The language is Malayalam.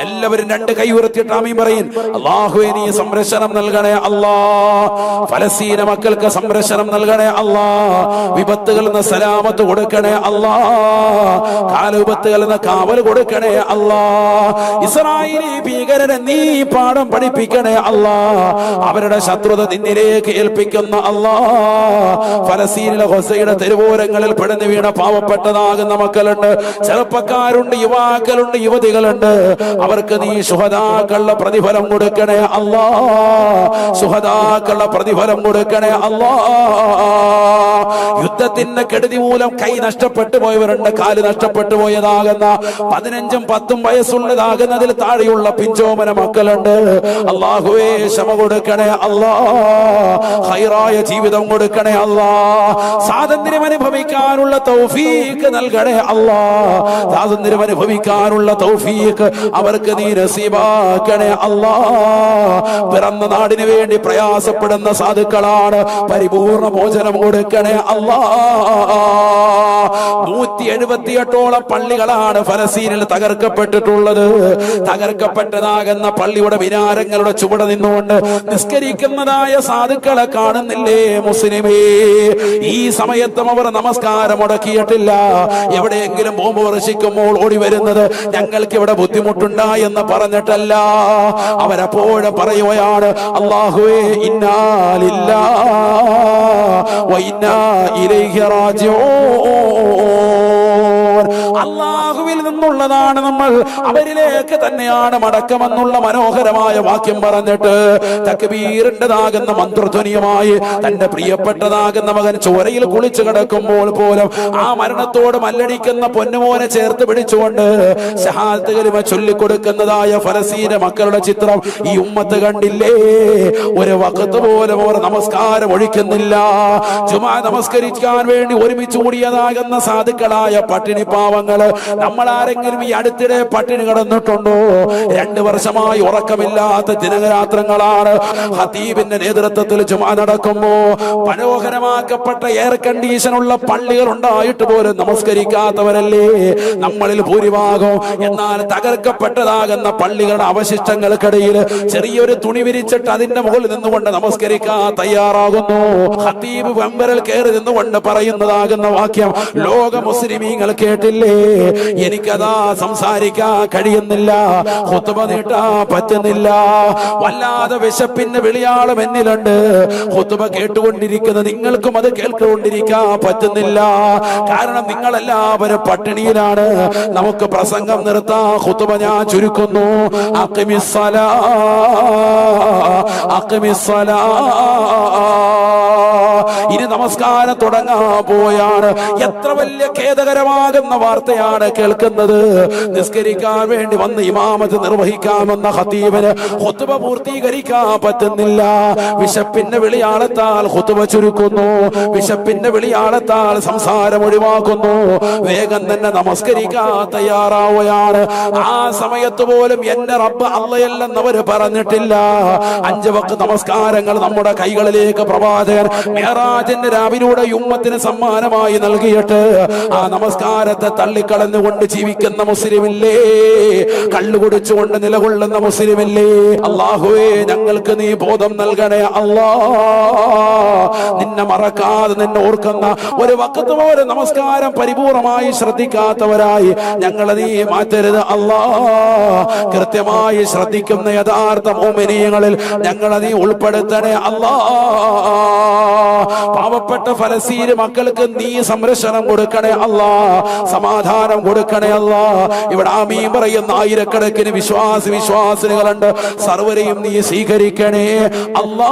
എല്ലാവരും രണ്ട് കൈ ഉയർത്തിയിട്ട് ആമീൻ പറയും. അല്ലാഹുവേ നീ സംരക്ഷണം നൽകണേ അല്ലാ, ഫലസ്തീന മക്കൾക്ക് സംരക്ഷണം നൽകണേ അല്ലാ, വിപത്തുകളിൽ നിന്ന് സലാമത്ത് കൊടുക്കണേ അല്ലാ, കാലുവിപത്തുകളിൽ നിന്ന് കാവൽ കൊടുക്കണേ അല്ലാ, ഇസ്രായേലി ഭീകരരെ നീ പാഠം പഠിപ്പിക്കണേ അല്ലാ, അവരുടെ ശത്രുത നിന്നിലേക്ക് ഏൽപ്പിക്കുന്ന അല്ലാ, ഫലസ്തീനിലെ ഗസയുടെ തെരുവോരങ്ങളിൽ പിടഞ്ഞു വീണ പാവപ്പെട്ടതാകുന്ന മക്കളുണ്ട്, ചെറുപ്പക്കാരുണ്ട്, യുവാക്കളുണ്ട്, യുവതികളുണ്ട്. അവർക്ക് നീ ശുഹദാക്കളുടെ പ്രതിഫലം കൊടുക്കണേ അല്ലാ, ശുഹദാക്കളുടെ പ്രതിഫലം കൊടുക്കണേ അല്ലാ. യുദ്ധത്തിന്റെ കെടുതി മൂലം കൈ നഷ്ടപ്പെട്ടു പോയവരുണ്ട്, കാല് നഷ്ടപ്പെട്ടു പോയതാകുന്ന 15ഉം 10ഉം വയസ്സുള്ളതാകുന്നതിൽ താഴെയുള്ള പിഞ്ചോമന മക്കളുണ്ട്. അല്ലാഹുവേ ക്ഷമ കൊടുക്കണേ അല്ലാ, ഖൈറായ ജീവിതം കൊടുക്കണേ അല്ലാ, സ്വാതന്ത്ര്യം അനുഭവിക്കാനുള്ള തൗഫീഖ് നൽകണേ അല്ലാ, സ്വാതന്ത്ര്യം അനുഭവിക്കാനുള്ള തൗഫീഖ് അവർക്ക് നീ നസീബാക്കണേ അല്ലാ. പിറന്ന നാടിന് വേണ്ടി പ്രയാസപ്പെടുന്ന സാധുക്കളാണ്, പരിപൂർണ മോചനം കൊടുക്കണേ അല്ലാ. 178ഓളം പള്ളികളാണ് ഫലസ്തീനിൽ തകർക്കപ്പെട്ടിട്ടുള്ളത്. തകർക്കപ്പെട്ടതാകുന്ന പള്ളിയുടെ വിനാരങ്ങളുടെ ചുവടെ നിന്നുകൊണ്ട് നിസ്കരിക്കുന്നതായ സാധുക്കളെ കാണുന്നില്ലേ മുസ്ലിമേ? ഈ സമയത്തും അവർ നമസ്കാരം മുടക്കിയിട്ടില്ല. എവിടെയെങ്കിലും ബോംബ് വർഷിക്കുമ്പോൾ ഓടി വരുന്നത് ഞങ്ങൾക്ക് ഇവിടെ ബുദ്ധിമുട്ടുണ്ടായി എന്ന് പറഞ്ഞിട്ടല്ല, അവരപ്പോഴും പറയുകയാണ് അല്ലാഹുവേ ഇന്നാ ലില്ലാഹി വ ഇന്നാ ഇലൈഹി റാജിഊൻ. അല്ലാഹുവിൽ നിന്നുള്ളതാണ് നമ്മൾ, അവരിലേക്ക് തന്നെയാണ് മടക്കമെന്നുള്ള മനോഹരമായ വാക്യം പറഞ്ഞിട്ട് തക്ബീറിൻ്റെതാകുന്ന മന്ത്രധ്വനിയുമായി തന്റെ പ്രിയപ്പെട്ടതാകുന്ന മകൻ ചോരയിൽ കുളിച്ചു കിടക്കുമ്പോൾ പോലും ആ മരണത്തോട് മല്ലടിക്കുന്ന പൊന്നുമോനെ ചേർത്ത് പിടിച്ചുകൊണ്ട് ശഹാദത്ത് കലിമ ചൊല്ലിക്കൊടുക്കുന്നതായ ഫലസ്തീന മക്കളുടെ ചിത്രം ഈ ഉമ്മത്ത് കണ്ടില്ലേ? ഒരു വഖത്ത് പോലും അവർ നമസ്കാരം ഒഴിക്കുന്നില്ല. ജുമാ നമസ്കരിക്കാൻ വേണ്ടി ഒരുമിച്ച് കൂടിയതാകുന്ന സാധുക്കളായ പട്ടിണി പാവങ്ങള് നമ്മൾ ആരെങ്കിലും ഈ അടുത്തിടെ പട്ടിണി കിടന്നിട്ടുണ്ടോ? 2 വർഷമായി ഉറക്കമില്ലാത്ത ദിനരാത്രങ്ങളാണ്. ഖതീബിന്റെ നേതൃത്വത്തിൽ ജുമാ നടക്കുമ്പോ മനോഹരമാക്കപ്പെട്ട എയർ കണ്ടീഷൻ ഉള്ള പള്ളികൾ ഉണ്ടായിട്ട് പോലും നമസ്കരിക്കാത്തവരല്ലേ നമ്മളിൽ ഭൂരിഭാഗം. എന്നാൽ തകർക്കപ്പെട്ടതാകുന്ന പള്ളികളുടെ അവശിഷ്ടങ്ങൾക്കിടയിൽ ചെറിയൊരു തുണി വിരിച്ചിട്ട് അതിന്റെ മുകളിൽ നിന്നുകൊണ്ട് നമസ്കരിക്കാൻ തയ്യാറാകുന്നു. ഖതീബ് വെമ്പറിൽ കയറി നിന്നുകൊണ്ട് പറയുന്നതാകുന്ന വാക്യം ലോക മുസ്ലിമീങ്ങൾ കേട്ടില്ലേ? എനിക്കതാ സംസാരിക്കാൻ കഴിയുന്നില്ല, ഖുത്ബ നീട്ടാൻ പറ്റുന്നില്ല, വല്ലാതെ വിശപ്പിന്റെ വിളിയാളം എന്നിലുണ്ട്. ഖുത്ബ കേട്ടുകൊണ്ടിരിക്കുന്ന നിങ്ങൾക്കും അത് കേട്ടുകൊണ്ടിരിക്കാൻ പറ്റുന്നില്ല, കാരണം നിങ്ങളെല്ലാവരും പട്ടിണിയിലാണ്. നമുക്ക് പ്രസംഗം നിർത്താം, ഖുത്ബ ഞാൻ ചുരുക്കുന്നു. അഖിമിസ്സലാ അഖിമിസ്സലാ. ഇനി നമസ്കാരം തുടങ്ങാൻ പോയാണ്. എത്ര വലിയ ഖേദകരമാകുന്ന വാർത്തയാണ് കേൾക്കുന്നത്. നിസ്കരിക്കാൻ വേണ്ടി വന്ന് ഇമാമത്ത് നിർവഹിക്കാമെന്ന ഖതീബിന് ഖുത്ബ പൂർത്തീകരിക്കാൻ പറ്റുന്നില്ല. വിശപ്പിന്റെ വിളിയാളത്താൽ ഖുത്ബ ചുരുക്കുന്നു, വിശപ്പിന്റെ വിളിയാളത്താൽ സംസാരം ഒഴിവാക്കുന്നു. വേഗം തന്നെ നമസ്കരിക്കാൻ തയ്യാറാവുകയാണ്. ആ സമയത്ത് പോലും എന്റെ റബ്ബ് അള്ളയല്ലെന്നവര് പറഞ്ഞിട്ടില്ല. 5 വഖ്ത് നമസ്കാരങ്ങൾ നമ്മുടെ കൈകളിലേക്ക് പ്രവാചകൻ മിഅ്റാജിന്റെ രാവിലൂടെ ഉമ്മത്തിന് സമ്മാനമായി നൽകിയിട്ട് ആ നമസ്കാരത്തെ തള്ളിക്കളഞ്ഞുകൊണ്ട് ജീവിക്കുന്ന മുസ്ലിമില്ലേ? കള്ളുകുടിച്ചുകൊണ്ട് നിലകൊള്ളുന്ന മുസ്ലിമില്ലേ? അല്ലാഹുവേ ഞങ്ങൾക്ക് നീ ബോധം നൽകണേ അല്ലാ. നിന്നെ മറക്കാതെ നിന്നെ ഓർക്കുന്ന ഒരു വഖ്ത് പോലെ നമസ്കാരം പരിപൂർണമായി ശ്രദ്ധിക്കാത്തവരായി ഞങ്ങളെ നീ മാറ്റരുത് അല്ലാ. കൃത്യമായി ശ്രദ്ധിക്കുന്ന യഥാർത്ഥ മുഅ്മിനീങ്ങളിൽ ഞങ്ങളെ നീ ഉൾപ്പെടുത്തണേ അല്ലാ. പാവപ്പെട്ട ഫലസ്തീന മക്കൾക്ക് നീ സംരക്ഷണം കൊടുക്കണേ അല്ലാ, സമാധാനം കൊടുക്കണേ അല്ലാ. ഇവിടെ ആമീൻ പറയുന്ന ആയിരക്കണക്കിന് വിശ്വാസികളുണ്ട്. സർവരെയും നീ സ്വീകരിക്കണേ അല്ലാ.